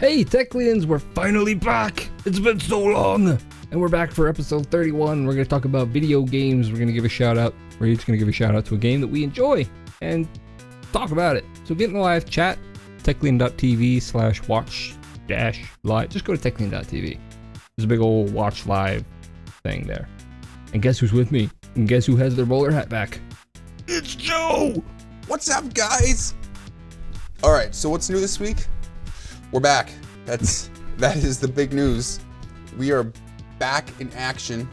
Hey, Teklians, we're finally back! It's been so long! And we're back for episode 31. We're going to talk about video games. We're going to give a shout out. We're each going to give a shout out to a game that we enjoy and talk about it. So get in the live chat, Teklian.TV/watch-live. Just go to Teklian.TV. There's a big old watch live thing there. And guess who's with me? And guess who has their bowler hat back? It's Joe! What's up, guys? Alright, so what's new this week? We're back. That is the big news. We are back in action.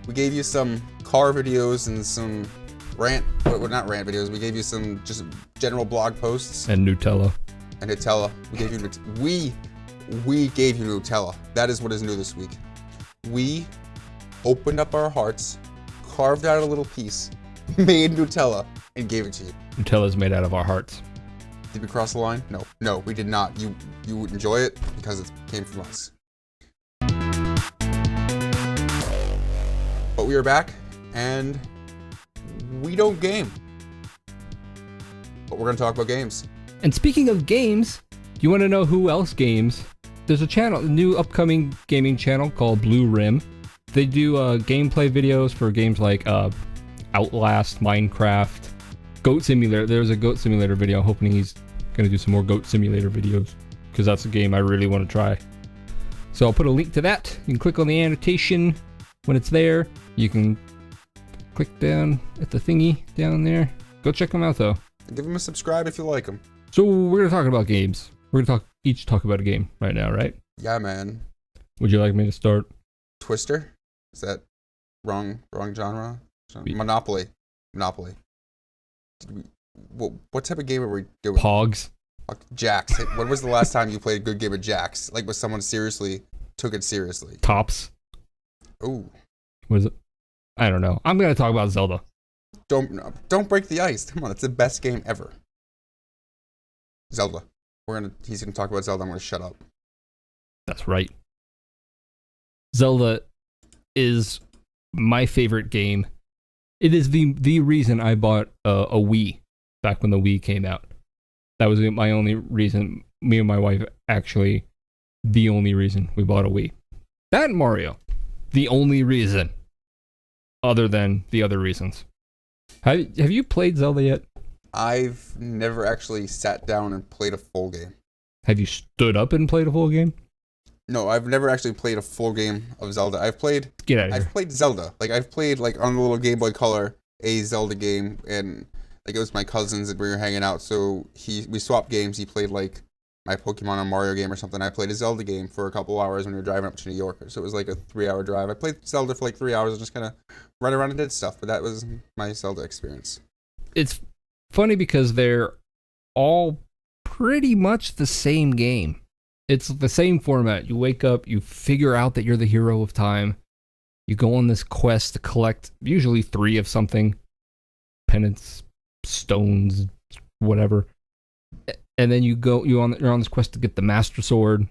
We gave you some car videos and some well, not rant videos. We gave you some just general blog posts. And Nutella. And Nutella. We gave you we gave you Nutella. That is what is new this week. We opened up our hearts, carved out a little piece, made Nutella, and gave it to you. Nutella's made out of our hearts. Did we cross the line? No, we did not. You would enjoy it because it came from us. But we are back, and we don't game. But we're going to talk about games. And speaking of games, do you want to know who else games? There's a new upcoming gaming channel called Blue Rim. They do gameplay videos for games like Outlast, Minecraft, Goat Simulator. There's a Goat Simulator video. I'm hoping he's going to do some more Goat Simulator videos because that's a game I really want to try. So I'll put a link to that. You can click on the annotation when it's there. You can click down at the thingy down there. Go check them out though. Give them a subscribe if you like them. So we're going to talk about games. We're going to each talk about a game right now, right? Yeah, man. Would you like me to start? Twister? Is that wrong genre? Monopoly. What type of game are we doing? Pogs. Jacks. When was the last time you played a good game of Jacks? Like, was someone took it seriously? Tops. Ooh. What is it? I don't know. I'm gonna talk about Zelda. Don't break the ice. Come on, it's the best game ever. Zelda. He's gonna talk about Zelda. I'm gonna shut up. That's right. Zelda is my favorite game. It is the reason I bought a Wii back when the Wii came out. That was my only reason. Me and my wife, actually, the only reason we bought a Wii. That and Mario. The only reason. Other than the other reasons. Have you played Zelda yet? I've never actually sat down and played a full game. Have you stood up and played a full game? No, I've never actually played a full game of Zelda. Get out of here. I've played Zelda. Like, I've played, like, on the little Game Boy Color, a Zelda game, and, like, it was my cousins and we were hanging out, so we swapped games. He played, like, my Pokemon or Mario game or something. I played a Zelda game for a couple hours when we were driving up to New York, so it was, like, a 3-hour drive. I played Zelda for, like, 3 hours and just kind of ran around and did stuff, but that was my Zelda experience. It's funny because they're all pretty much the same game. It's the same format. You wake up, you figure out that you're the hero of time. You go on this quest to collect usually 3 of something. Penance, stones, whatever. And then you're on this quest to get the Master Sword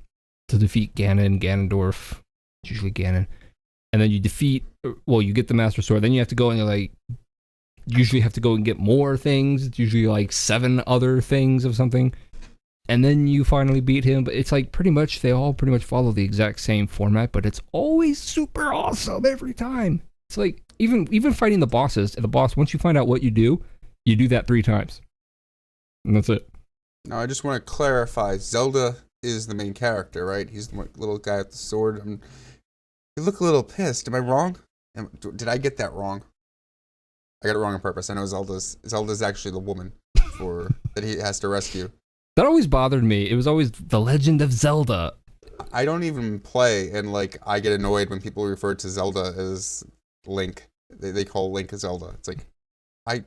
to defeat Ganondorf. It's usually Ganon. And then you get the Master Sword. Then you have to go and usually have to go and get more things. It's usually like 7 other things of something. And then you finally beat him, but it's like they all pretty much follow the exact same format, but it's always super awesome every time. It's like, even fighting the boss, once you find out what you do that 3 times. And that's it. Now, I just want to clarify, Zelda is the main character, right? He's the little guy with the sword. You look a little pissed. Am I wrong? Did I get that wrong? I got it wrong on purpose. I know Zelda's actually the woman that he has to rescue. That always bothered me. It was always The Legend of Zelda. I don't even play, and like I get annoyed when people refer to Zelda as Link. They call Link a Zelda. It's like,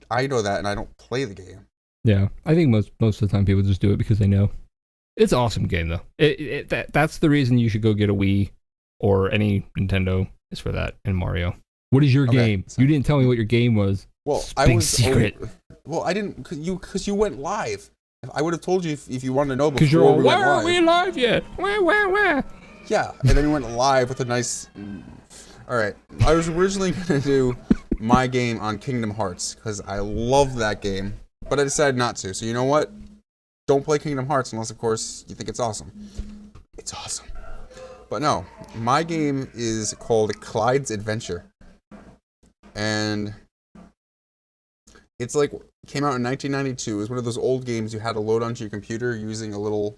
I know that, and I don't play the game. Yeah, I think most of the time people just do it because they know. It's an awesome game though. That's the reason you should go get a Wii or any Nintendo is for that, and Mario. What is your game? So, you didn't tell me what your game was. Well, secret. I didn't because you went live. I would have told you if you wanted to know before we went live. Why are we live yet? Where? Yeah, and then we went live with a nice... Alright, I was originally going to do my game on Kingdom Hearts, because I love that game, but I decided not to. So you know what? Don't play Kingdom Hearts unless, of course, you think it's awesome. It's awesome. But no, my game is called Clyde's Adventure. And it's like, came out in 1992. It was one of those old games you had to load onto your computer using a little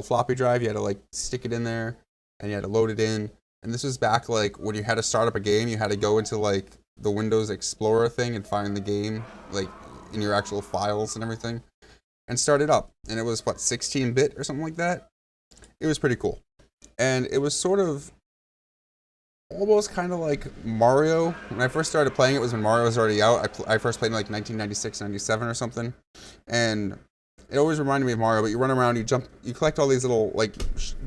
floppy drive. You had to like stick it in there and you had to load it in. And this was back like when you had to start up a game, you had to go into like the Windows Explorer thing and find the game like in your actual files and everything and start it up. And it was what, 16-bit or something like that? It was pretty cool. And it was sort of almost kind of like Mario. When I first started playing it was when Mario was already out. I first played in like 1996, 97 or something. And it always reminded me of Mario, but you run around, you jump, you collect all these little like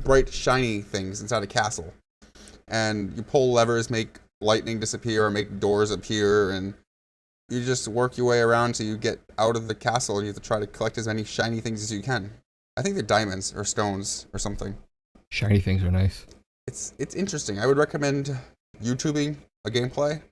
bright shiny things inside a castle. And you pull levers, make lightning disappear or make doors appear, and you just work your way around till you get out of the castle and you have to try to collect as many shiny things as you can. I think they're diamonds or stones or something. Shiny things are nice. It's interesting. I would recommend YouTubing a gameplay.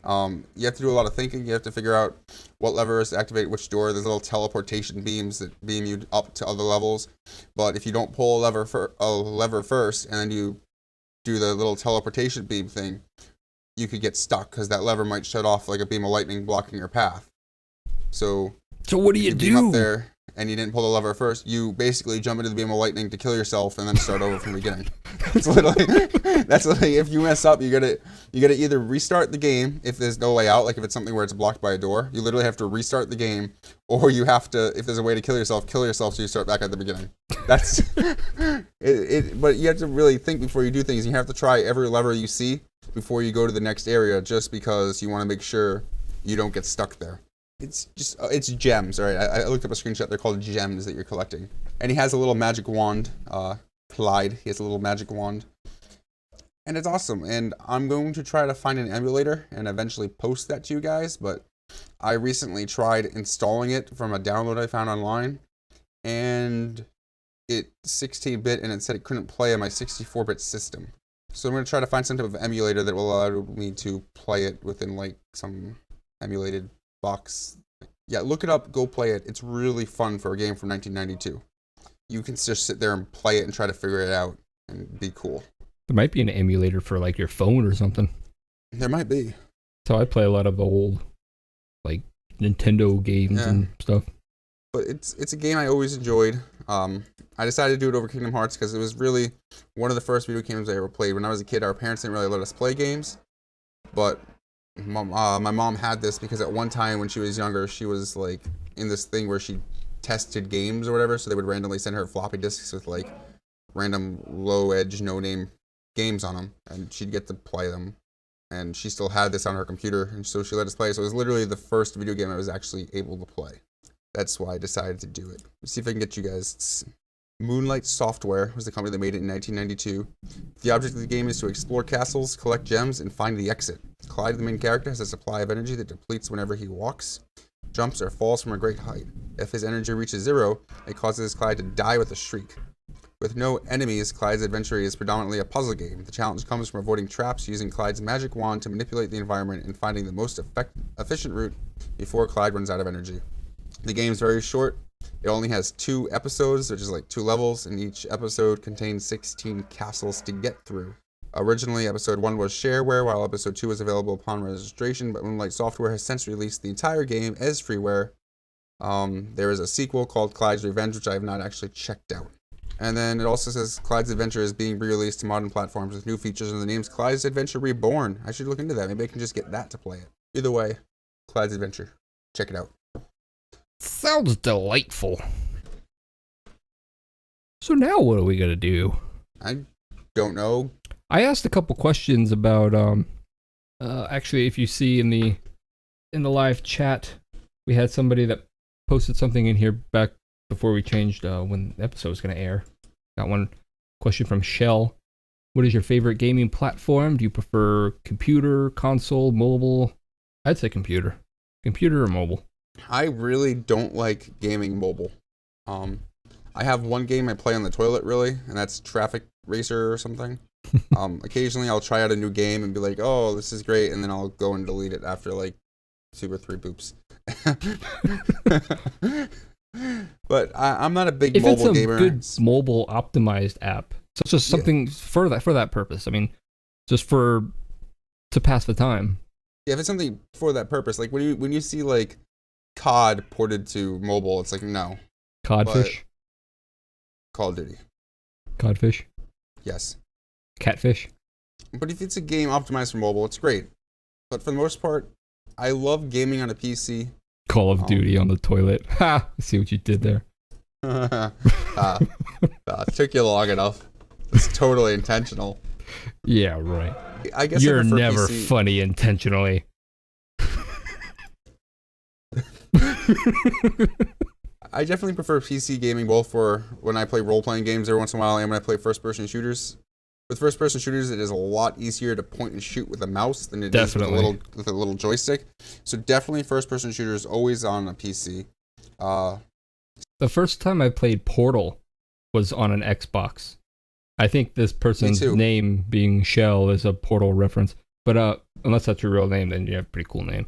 You have to do a lot of thinking. You have to figure out what levers to activate which door. There's little teleportation beams that beam you up to other levels. But if you don't pull a lever first and then you do the little teleportation beam thing, you could get stuck because that lever might shut off like a beam of lightning blocking your path. So what do you do? Up there and you didn't pull the lever first, you basically jump into the beam of lightning to kill yourself and then start over from the beginning. That's literally if you mess up, you gotta either restart the game if there's no way out, like if it's something where it's blocked by a door, you literally have to restart the game, or you have to, if there's a way to kill yourself so you start back at the beginning. That's but you have to really think before you do things. You have to try every lever you see before you go to the next area, just because you want to make sure you don't get stuck there. It's gems. All right, I looked up a screenshot. They're called gems that you're collecting. And he has a little magic wand. Clyde, he has a little magic wand. And it's awesome. And I'm going to try to find an emulator and eventually post that to you guys. But I recently tried installing it from a download I found online. And it's 16-bit and it said it couldn't play on my 64-bit system. So I'm going to try to find some type of emulator that will allow me to play it within like some emulated box. Yeah, look it up, go play it. It's really fun for a game from 1992. You can just sit there and play it and try to figure it out and be cool. There might be an emulator for like your phone or something. There might be. So I play a lot of old like Nintendo games and stuff. But it's a game I always enjoyed. I decided to do it over Kingdom Hearts because it was really one of the first video games I ever played. When I was a kid, our parents didn't really let us play games. But my mom had this because at one time when she was younger, she was like in this thing where she tested games or whatever. So they would randomly send her floppy disks with like random low-edge, no-name games on them. And she'd get to play them. And she still had this on her computer. And so she let us play. So it was literally the first video game I was actually able to play. That's why I decided to do it. Let's see if I can get you guys. Moonlight Software was the company that made it in 1992. The object of the game is to explore castles, collect gems, and find the exit. Clyde, the main character, has a supply of energy that depletes whenever he walks, jumps, or falls from a great height. If his energy reaches zero, it causes Clyde to die with a shriek. With no enemies, Clyde's adventure is predominantly a puzzle game. The challenge comes from avoiding traps, using Clyde's magic wand to manipulate the environment, and finding the most efficient route before Clyde runs out of energy. The game is very short. It only has 2 episodes, which is like 2 levels, and each episode contains 16 castles to get through. Originally, episode 1 was shareware, while episode 2 was available upon registration, but Moonlight Software has since released the entire game as freeware. There is a sequel called Clyde's Revenge, which I have not actually checked out. And then it also says Clyde's Adventure is being re-released to modern platforms with new features, and the name's Clyde's Adventure Reborn. I should look into that. Maybe I can just get that to play it. Either way, Clyde's Adventure. Check it out. Sounds delightful. So now what are we going to do? I don't know. I asked a couple questions about, actually, if you see in the live chat, we had somebody that posted something in here back before we changed when the episode was going to air. Got one question from Shell. What is your favorite gaming platform? Do you prefer computer, console, mobile? I'd say computer. Computer or mobile? I really don't like gaming mobile. I have one game I play on the toilet, really, and that's Traffic Racer or something. Occasionally I'll try out a new game and be like, oh, this is great, and then I'll go and delete it after like 2 or 3 boops. But I'm not a big mobile gamer. If it's a good mobile optimized app, So it's just something for that purpose. I mean, just to pass the time. Yeah, if it's something for that purpose, like when you see like COD ported to mobile, it's like no. Codfish. Call of Duty. Codfish. Yes. Catfish. But if it's a game optimized for mobile, it's great. But for the most part, I love gaming on a PC. Call of Duty on the toilet. Ha! I see what you did there. Took you long enough. It's totally intentional. Yeah, right. I guess you're never funny intentionally. I definitely prefer PC gaming, both for when I play role-playing games every once in a while and when I play first-person shooters. With first-person shooters, it is a lot easier to point and shoot with a mouse than it is with a little joystick. So definitely first-person shooters always on a PC. The first time I played Portal was on an Xbox. I think this person's name being Shell is a Portal reference. But unless that's your real name, then you have a pretty cool name.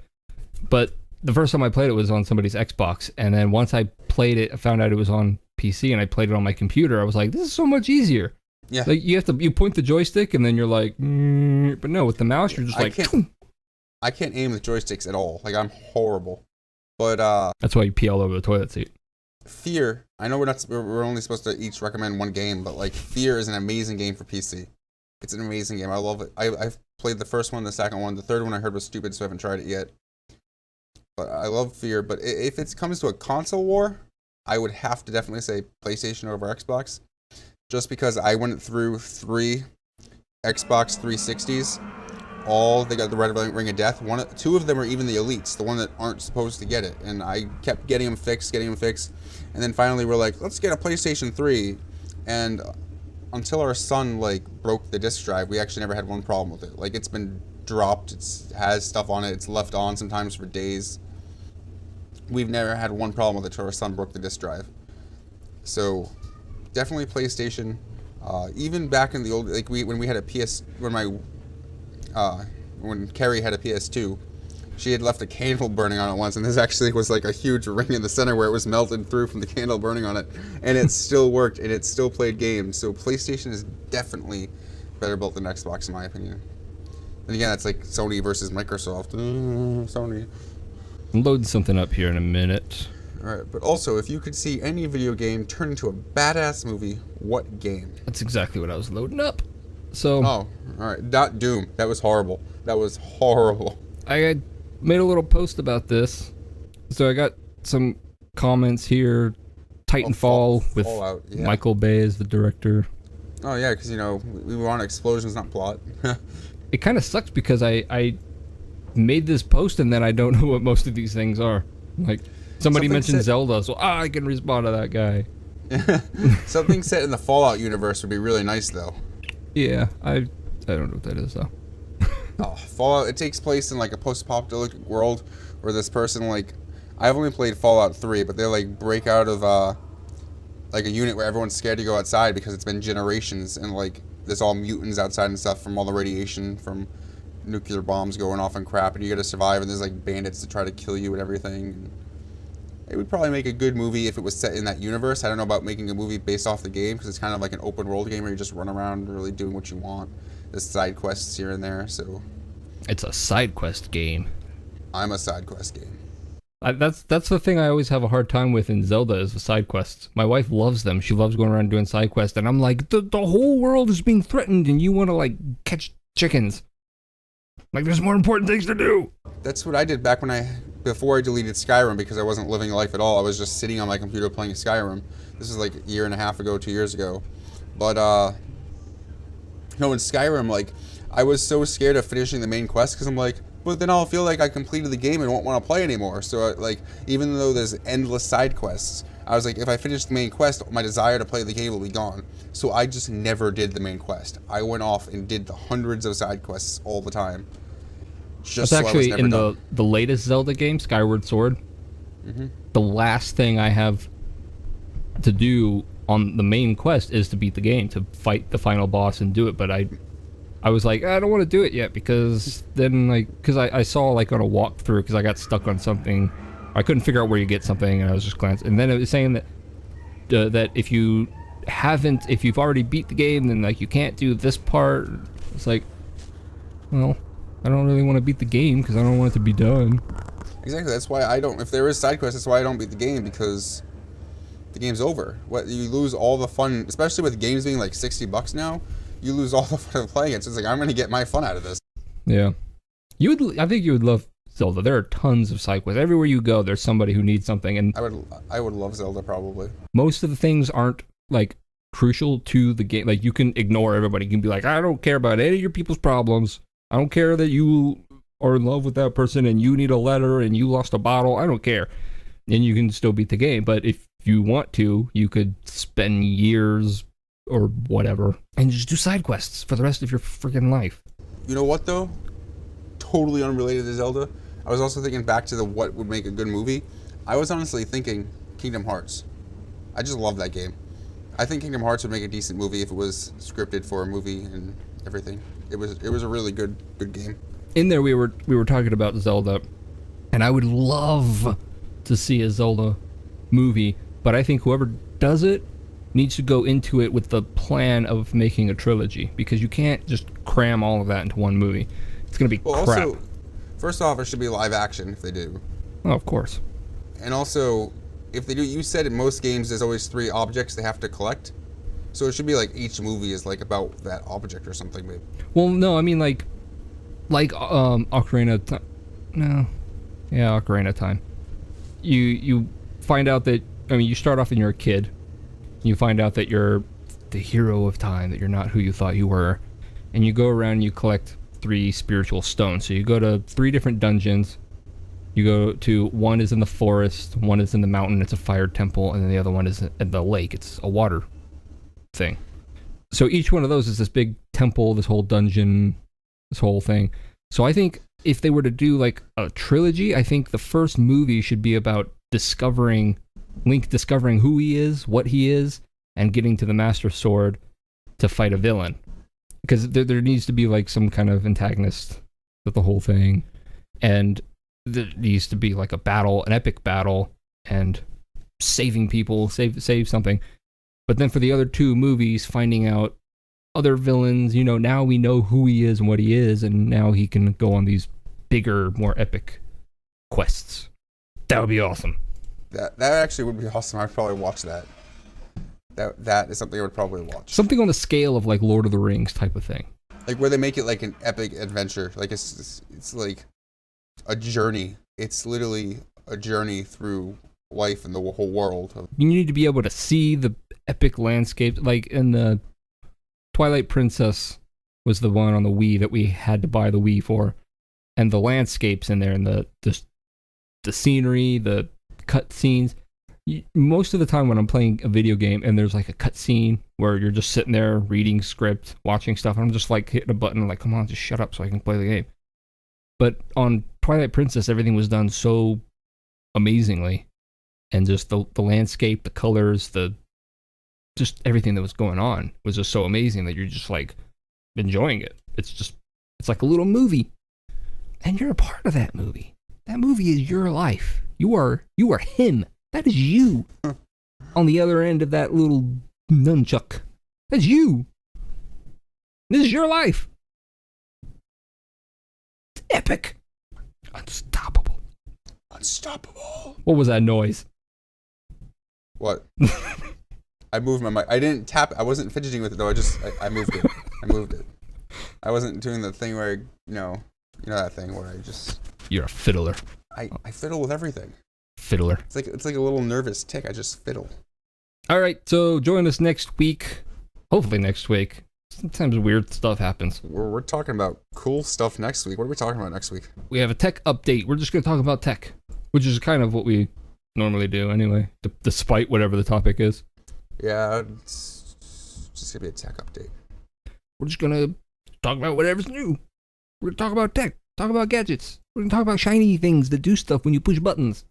But the first time I played it was on somebody's Xbox, and then once I played it, I found out it was on PC, and I played it on my computer. I was like, this is so much easier. Yeah. Like you point the joystick, and then you're like, but no, with the mouse, you're just I can't aim with joysticks at all. Like I'm horrible. But that's why you pee all over the toilet seat. Fear. I know we're only supposed to each recommend one game, but like Fear is an amazing game for PC. It's an amazing game. I love it. I've played the first one, the second one, the third one I heard was stupid, so I haven't tried it yet. But I love Fear. But if it comes to a console war, I would have to definitely say PlayStation over Xbox. Just because I went through 3 Xbox 360s. They got the Red Ring of Death. 2 of them are even the elites, the one that aren't supposed to get it. And I kept getting them fixed. And then finally we're like, let's get a PlayStation 3. And until our son broke the disc drive, we actually never had one problem with it. Like it's been dropped, it has stuff on it, it's left on sometimes for days. We've never had one problem with it till our son broke the disc drive. So definitely PlayStation. Even back in the old, when we had a when Carrie had a PS2, she had left a candle burning on it once, and this actually was like a huge ring in the center where it was melted through from the candle burning on it, and it still worked, and it still played games. So PlayStation is definitely better built than Xbox in my opinion. And again, that's like Sony versus Microsoft. Sony. I'm loading something up here in a minute. Alright, but also, if you could see any video game turn into a badass movie, what game? That's exactly what I was loading up. So. Oh, alright. Not Doom. That was horrible. That was horrible. I had made a little post about this. So I got some comments here. Titanfall with Fallout, yeah. Michael Bay as the director. Oh, yeah, because, we want explosions, not plot. It kind of sucks because I made this post and then I don't know what most of these things are. Like, somebody mentioned Zelda, so I can respond to that guy. Something set in the Fallout universe would be really nice, though. Yeah, I don't know what that is, though. Fallout, it takes place in, a post-apocalyptic world where this person, I've only played Fallout 3, but they, break out of, a unit where everyone's scared to go outside because it's been generations, and, there's all mutants outside and stuff from all the radiation from nuclear bombs going off and crap, and you gotta survive, and there's, bandits that try to kill you and everything. And it would probably make a good movie if it was set in that universe. I don't know about making a movie based off the game, because it's kind of like an open world game where you just run around really doing what you want. There's side quests here and there, so... It's a side quest game. I'm a side quest game. That's the thing I always have a hard time with in Zelda is the side quests. My wife loves them. She loves going around doing side quests, and I'm like, the whole world is being threatened, and you want to, catch chickens. There's more important things to do. That's what I did back before I deleted Skyrim, because I wasn't living life at all. I was just sitting on my computer playing Skyrim. This is a year and a half ago, 2 years ago. But, in Skyrim, I was so scared of finishing the main quest, because I'm like, but then I'll feel like I completed the game and won't want to play anymore. So, even though there's endless side quests, I was like, if I finish the main quest, my desire to play the game will be gone. So I just never did the main quest. I went off and did the hundreds of side quests all the time. That's actually in the latest Zelda game, Skyward Sword. Mm-hmm. The last thing I have to do on the main quest is to beat the game, to fight the final boss and do it. But I was like, I don't want to do it yet, because then I saw on a walkthrough, because I got stuck on something. I couldn't figure out where you get something, and I was just glancing. And then it was saying that that if you if you've already beat the game, then like you can't do this part. It's like, well, I don't really want to beat the game because I don't want it to be done. Exactly. That's why I don't. If there is side quests, that's why I don't beat the game, because the game's over. What, you lose all the fun, especially with games being like $60 now. You lose all the fun of playing it. So it's like, I'm gonna get my fun out of this. Yeah, I think you would love Zelda. There are tons of side quests. Everywhere you go, there's somebody who needs something, and I would love Zelda probably. most of the things aren't like crucial to the game. Like you can ignore everybody. You can be like, I don't care about any of your people's problems. I don't care that you are in love with that person and you need a letter and you lost a bottle. I don't care. And you can still beat the game. But if you want to, you could spend years or whatever and just do side quests for the rest of your freaking life. You know what though? Totally unrelated to Zelda. I was also thinking back to what would make a good movie. I was honestly thinking Kingdom Hearts. I just love that game. I think Kingdom Hearts would make a decent movie if it was scripted for a movie and everything. It was a really good game. In there we were talking about Zelda, and I would love to see a Zelda movie, but I think whoever does it needs to go into it with the plan of making a trilogy, because you can't just cram all of that into one movie. It's gonna be crap. Also, first off, it should be live action if they do. Oh, of course. And also, if they do, you said in most games there's always 3 objects they have to collect. So it should be like each movie is like about that object or something, maybe. Well, no, I mean like Ocarina Time. No. Yeah, Ocarina Time. You find out that, I mean, you start off and you're a kid. You find out that you're the hero of time, that you're not who you thought you were. And you go around and you collect 3 spiritual stones. So you go to 3 different dungeons. You go to, one is in the forest, one is in the mountain, it's a fire temple, and then the other one is at the lake, it's a water thing. So each one of those is this big temple, this whole dungeon, this whole thing. So I think if they were to do like a trilogy, I think the first movie should be about Link discovering who he is, what he is, and getting to the Master Sword to fight a villain. Because there needs to be like some kind of antagonist with the whole thing. And there needs to be like a battle, an epic battle, and saving people, save something. But then for the other 2 movies, finding out other villains, now we know who he is and what he is, and now he can go on these bigger, more epic quests. That would be awesome. That actually would be awesome. I'd probably watch that. That is something I would probably watch. Something on the scale of like Lord of the Rings type of thing. Like where they make it like an epic adventure. Like it's like a journey. It's literally a journey through life and the whole world. You need to be able to see the epic landscape. Like in the Twilight Princess was the one on the Wii that we had to buy the Wii for. And the landscapes in there, and the scenery, the cut scenes. Most of the time when I'm playing a video game and there's like a cut scene where you're just sitting there reading script, watching stuff, and I'm just like hitting a button like, come on, just shut up so I can play the game. But on Twilight Princess, everything was done so amazingly. And just the landscape, the colors, just everything that was going on was just so amazing that you're just like enjoying it. It's like a little movie. And you're a part of that movie. That movie is your life. You are him. That is you. On the other end of that little nunchuck. That's you. This is your life. It's epic. Unstoppable. What was that noise? What? I moved my mic. I didn't tap. I wasn't fidgeting with it though. I moved it. I moved it. I wasn't doing the thing where you know that thing where I just. You're a fiddler. I fiddle with everything. Fiddler. It's like a little nervous tick. I just fiddle. All right, so join us next week. Hopefully next week. Sometimes weird stuff happens. We're talking about cool stuff next week. What are we talking about next week? We have a tech update. We're just going to talk about tech, which is kind of what we normally do anyway, despite whatever the topic is. Yeah, it's just going to be a tech update. We're just going to talk about whatever's new. We're going to talk about tech, talk about gadgets. We're going to talk about shiny things that do stuff when you push buttons.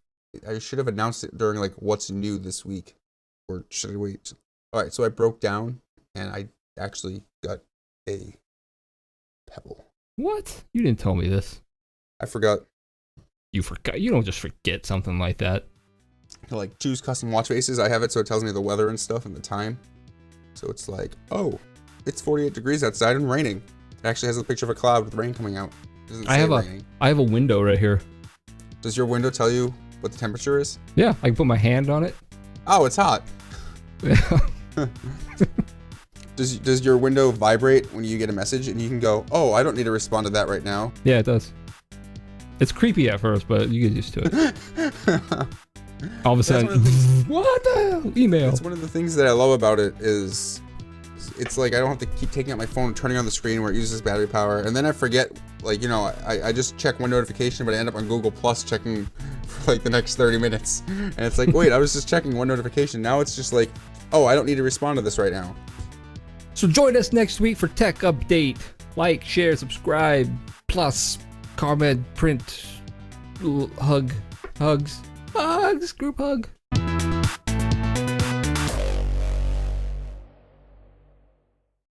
I should have announced it during like what's new this week, or should I wait? All right, so I broke down and I actually got a Pebble. What? You didn't tell me this. I forgot. You forgot? You don't just forget something like that. To like choose custom watch faces, I have it so it tells me the weather and stuff and the time. So it's like, oh, it's 48 degrees outside and raining. It actually has a picture of a cloud with rain coming out. It doesn't say raining. I have a window right here. Does your window tell you what the temperature is? Yeah, I can put my hand on it. Oh, it's hot. Does your window vibrate when you get a message and you can go, oh, I don't need to respond to that right now? Yeah, it does. It's creepy at first, but you get used to it. All of a sudden, what the hell? Email. That's one of the things that I love about it is it's like I don't have to keep taking out my phone and turning on the screen where it uses battery power. And then I forget, like, you know, I just check one notification, but I end up on Google Plus checking for like the next 30 minutes. And it's like, wait, I was just checking one notification. Now it's just like, oh, I don't need to respond to this right now. So join us next week for Tech Update. Like, share, subscribe, plus comment, print, hugs, group hug.